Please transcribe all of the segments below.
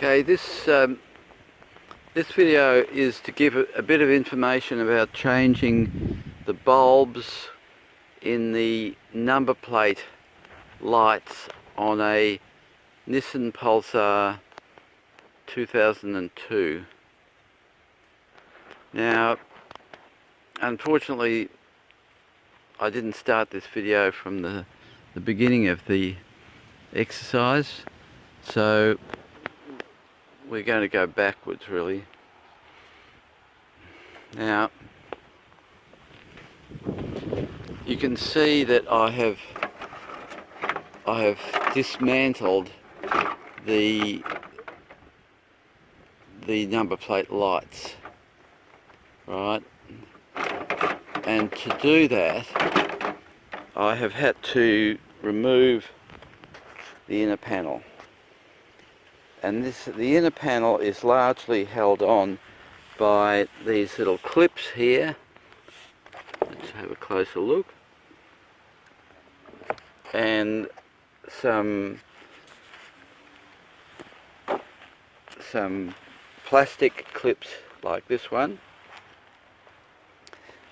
Okay, this video is to give a bit of information about changing the bulbs in the number plate lights on a Nissan Pulsar 2002. Now, unfortunately, I didn't start this video from the beginning of the exercise, so we're going to go backwards really. Now, you can see that I have dismantled the number plate lights, right? And to do that, I have had to remove the inner panel. And the inner panel is largely held on by these little clips here. Let's have a closer look. And some plastic clips like this one.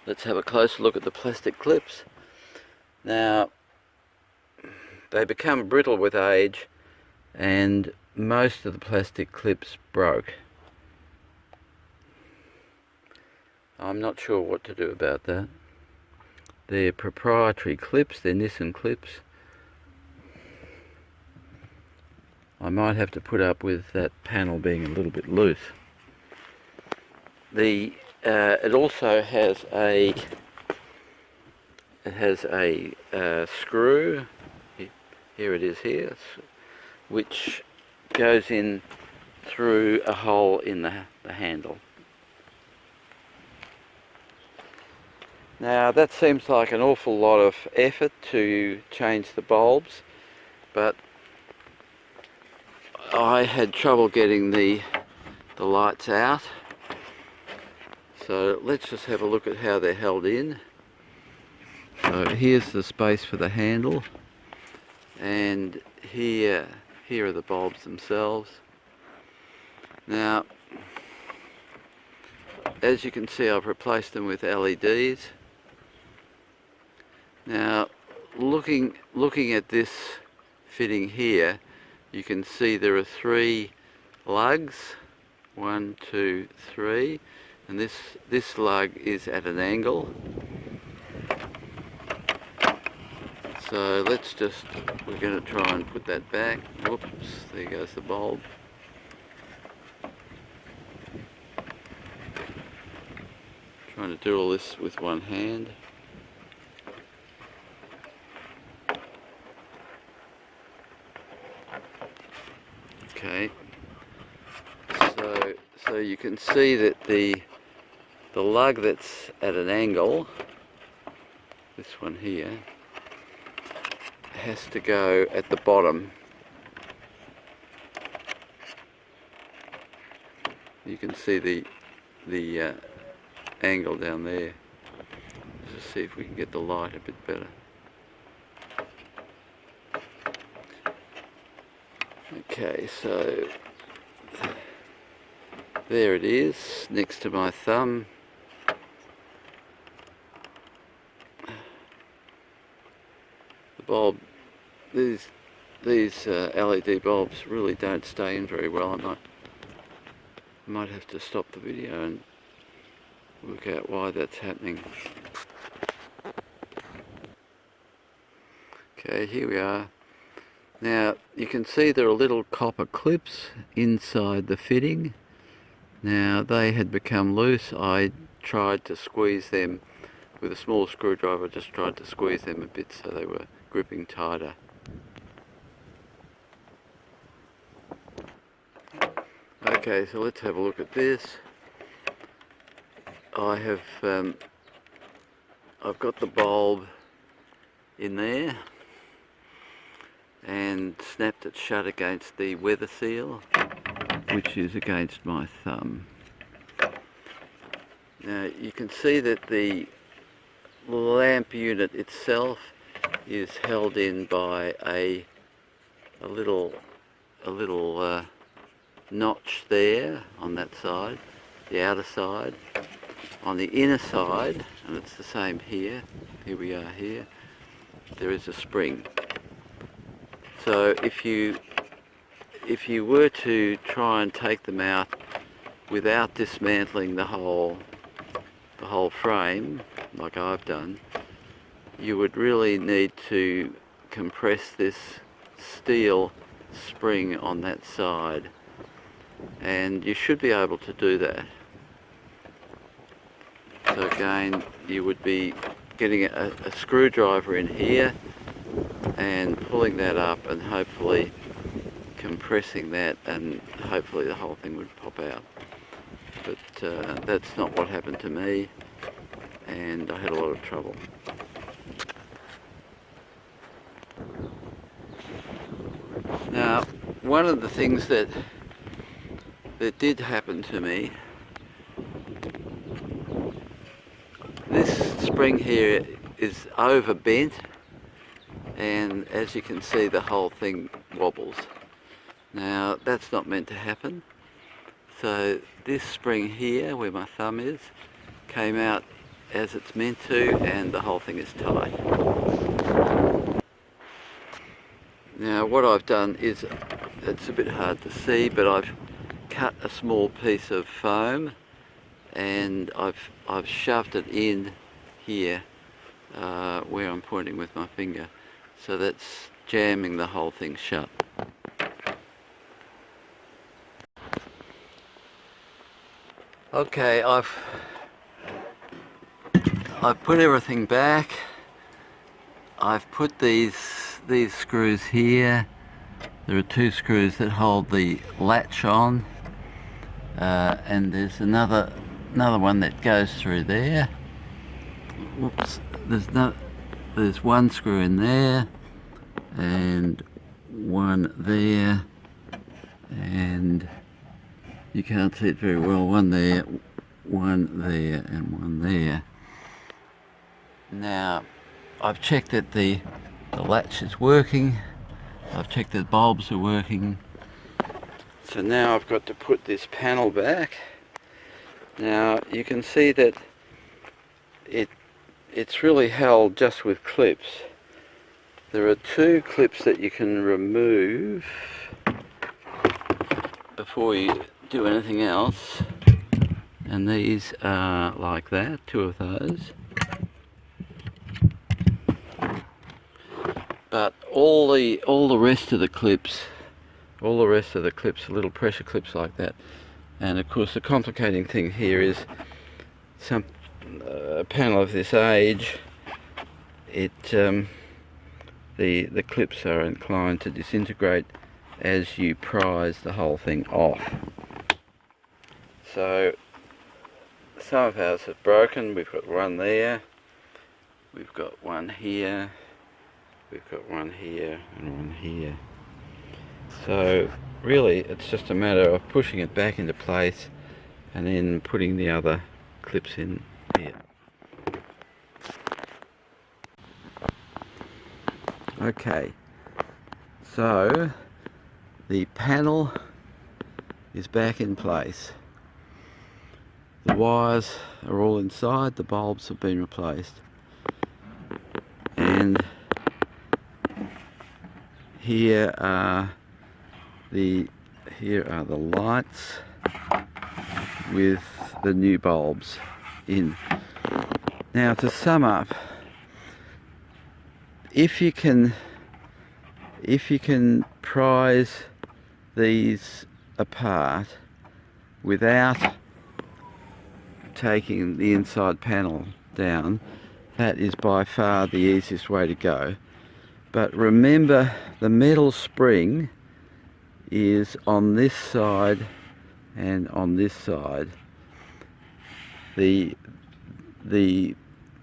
Let's have a closer look at the plastic clips. Now, they become brittle with age, and most of the plastic clips broke. I'm not sure what to do about that. They're proprietary clips, they're Nissan clips. I might have to put up with that panel being a little bit loose. It also has a screw. Here it is here, which goes in through a hole in the handle. Now that seems like an awful lot of effort to change the bulbs, but I had trouble getting the lights out. So let's just have a look at how they're held in. So here's the space for the handle, and here are the bulbs themselves. Now, as you can see, I've replaced them with LEDs. Now, looking at this fitting here, you can see there are 3 lugs, 1, 2, 3, and this lug is at an angle. So we're going to try and put that back. Whoops, there goes the bulb. Trying to do all this with one hand. Okay, so you can see that the lug that's at an angle, this one here, has to go at the bottom. You can see the angle down there. Let's just see if we can get the light a bit better. Okay, so there it is, next to my thumb. The bulb, these LED bulbs really don't stay in very well. I might have to stop the video and work out why that's happening. Okay, here we are. Now, you can see there are little copper clips inside the fitting. Now, they had become loose. I tried to squeeze them with a small screwdriver, just tried to squeeze them a bit so they were gripping tighter. Okay, so let's have a look at this. I've got the bulb in there and snapped it shut against the weather seal, which is against my thumb. Now you can see that the lamp unit itself is held in by a little notch there on that side, the outer side. On the inner side, and it's the same here, here we are here, there is a spring. So if you were to try and take them out without dismantling the whole frame, like I've done, you would really need to compress this steel spring on that side, and you should be able to do that. So again, you would be getting a screwdriver in here and pulling that up and hopefully compressing that, and hopefully the whole thing would pop out. But that's not what happened to me, and I had a lot of trouble. Now, one of the things that did happen to me, this spring here is over bent, and as you can see the whole thing wobbles. Now that's not meant to happen. So this spring here, where my thumb is, came out as it's meant to, and the whole thing is tight. Now what I've done is, it's a bit hard to see, but I've cut a small piece of foam and I've shoved it in here where I'm pointing with my finger, so that's jamming the whole thing shut. Okay, I've put everything back. I've put these screws here. There are two screws that hold the latch on, and there's another one that goes through there. Whoops, there's one screw in there and one there, and you can't see it very well, one there, and one there. Now I've checked that the latch is working, I've checked that bulbs are working, so now I've got to put this panel back. Now you can see that it's really held just with clips. There are two clips that you can remove before you do anything else, and these are like that, two of those. But all the rest of the clips, are little pressure clips like that. And of course the complicating thing here is a panel of this age, the clips are inclined to disintegrate as you prise the whole thing off. So some of ours have broken. We've got one there, we've got one here, we've got one here and one here. So really it's just a matter of pushing it back into place and then putting the other clips in here. Okay, so the panel is back in place. The wires are all inside, the bulbs have been replaced, and here are the lights with the new bulbs in. Now to sum up, if you can prise these apart without taking the inside panel down, that is by far the easiest way to go. But remember, the metal spring is on this side and on this side. The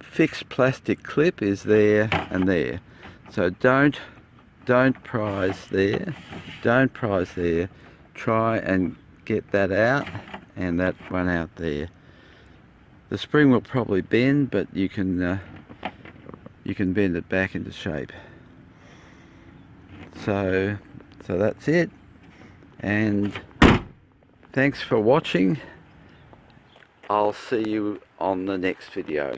fixed plastic clip is there and there. So don't prise there. Don't prise there. Try and get that out and that one out there. The spring will probably bend, but you can bend it back into shape. So that's it, and Thanks for watching. I'll see you on the next video.